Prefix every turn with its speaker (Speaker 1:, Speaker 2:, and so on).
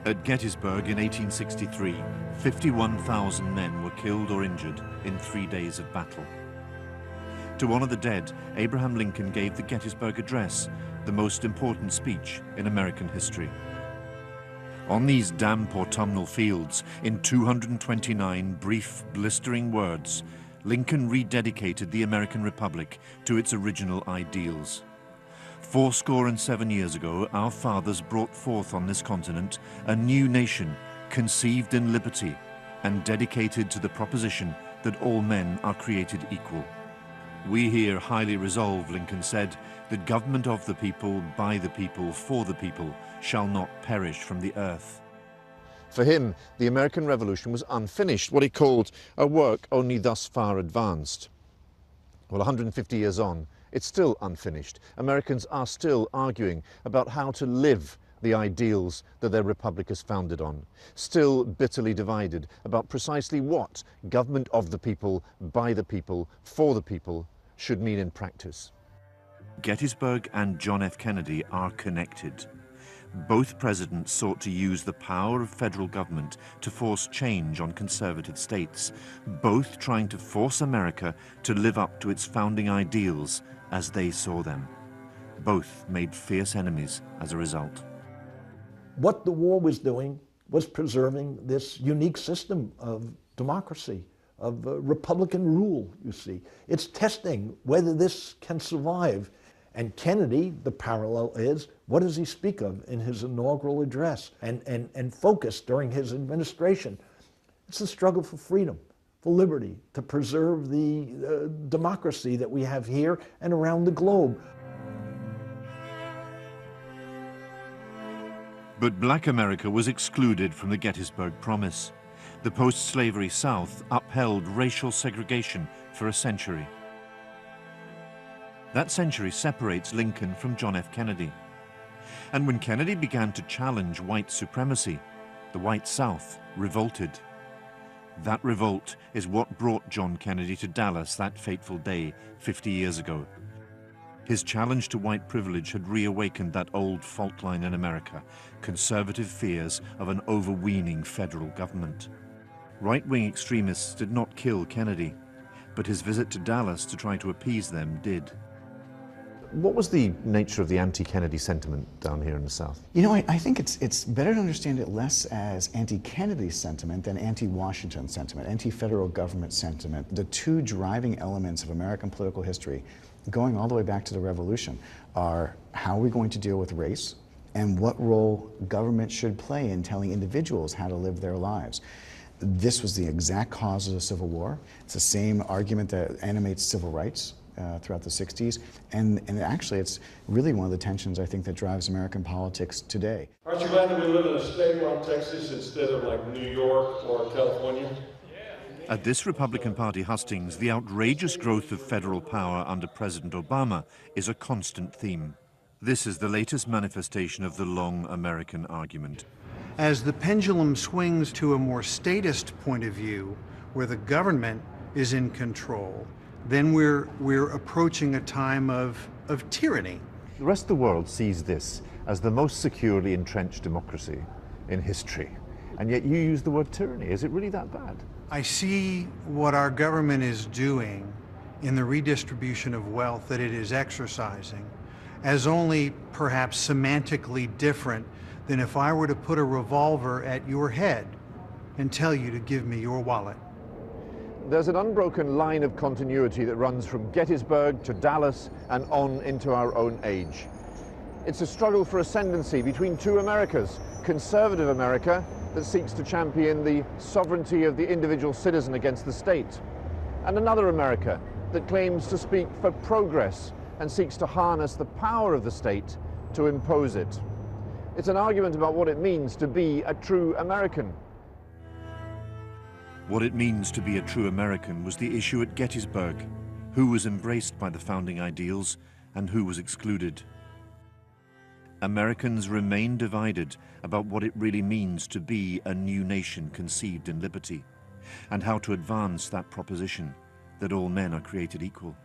Speaker 1: At Gettysburg in 1863, 51,000 men were killed or injured in 3 days of battle. To honor the dead, Abraham Lincoln gave the Gettysburg Address, the most important speech in American history. On these damp autumnal fields, in 229 brief, blistering words, Lincoln rededicated the American Republic to its original ideals. 77 years ago, our fathers brought forth on this continent a new nation, conceived in liberty and dedicated to the proposition that all men are created equal. We here highly resolve, Lincoln said, that government of the people, by the people, for the people, shall not perish from the earth. For him, the American Revolution was unfinished, what he called a work only thus far advanced. Well, 150 years on, it's still unfinished. Americans are still arguing about how to live the ideals that their republic is founded on, still bitterly divided about precisely what government of the people, by the people, for the people should mean in practice. Gettysburg and John F. Kennedy are connected. Both presidents sought to use the power of federal government to force change on conservative states, both trying to force America to live up to its founding ideals as they saw them. Both made fierce enemies as a result.
Speaker 2: What the war was doing was preserving this unique system of democracy, of Republican rule, you see. It's testing whether this can survive. And Kennedy, the parallel is, what does he speak of in his inaugural address and focus during his administration? It's the struggle for freedom, for liberty, to preserve the democracy that we have here and around the globe.
Speaker 1: But Black America was excluded from the Gettysburg Promise. The post-slavery South upheld racial segregation for a century. That century separates Lincoln from John F. Kennedy. And when Kennedy began to challenge white supremacy, the white South revolted. That revolt is what brought John Kennedy to Dallas that fateful day 50 years ago. His challenge to white privilege had reawakened that old fault line in America, conservative fears of an overweening federal government. Right-wing extremists did not kill Kennedy, but his visit to Dallas to try to appease them did. What was the nature of the anti-Kennedy sentiment down here in the South?
Speaker 3: You know, I think it's better to understand it less as anti-Kennedy sentiment than anti-Washington sentiment, anti-federal government sentiment. The two driving elements of American political history, going all the way back to the Revolution, are how are we going to deal with race and what role government should play in telling individuals how to live their lives. This was the exact cause of the Civil War. It's the same argument that animates civil rights throughout the 60s, and actually it's really one of the tensions I think that drives American politics today.
Speaker 4: Aren't you glad that we live in a state like Texas instead of like New York or California?
Speaker 1: At this Republican Party hustings, the outrageous growth of federal power under President Obama is a constant theme. This is the latest manifestation of the long American argument.
Speaker 5: As the pendulum swings to a more statist point of view, where the government is in control, then we're approaching a time of tyranny.
Speaker 1: The rest of the world sees this as the most securely entrenched democracy in history. And yet you use the word tyranny. Is it really that bad?
Speaker 5: I see what our government is doing in the redistribution of wealth that it is exercising as only perhaps semantically different than if I were to put a revolver at your head and tell you to give me your wallet.
Speaker 1: There's an unbroken line of continuity that runs from Gettysburg to Dallas and on into our own age. It's a struggle for ascendancy between two Americas, conservative America that seeks to champion the sovereignty of the individual citizen against the state, and another America that claims to speak for progress and seeks to harness the power of the state to impose it. It's an argument about what it means to be a true American. What it means to be a true American was the issue at Gettysburg. Who was embraced by the founding ideals and who was excluded? Americans remain divided about what it really means to be a new nation conceived in liberty, and how to advance that proposition that all men are created equal.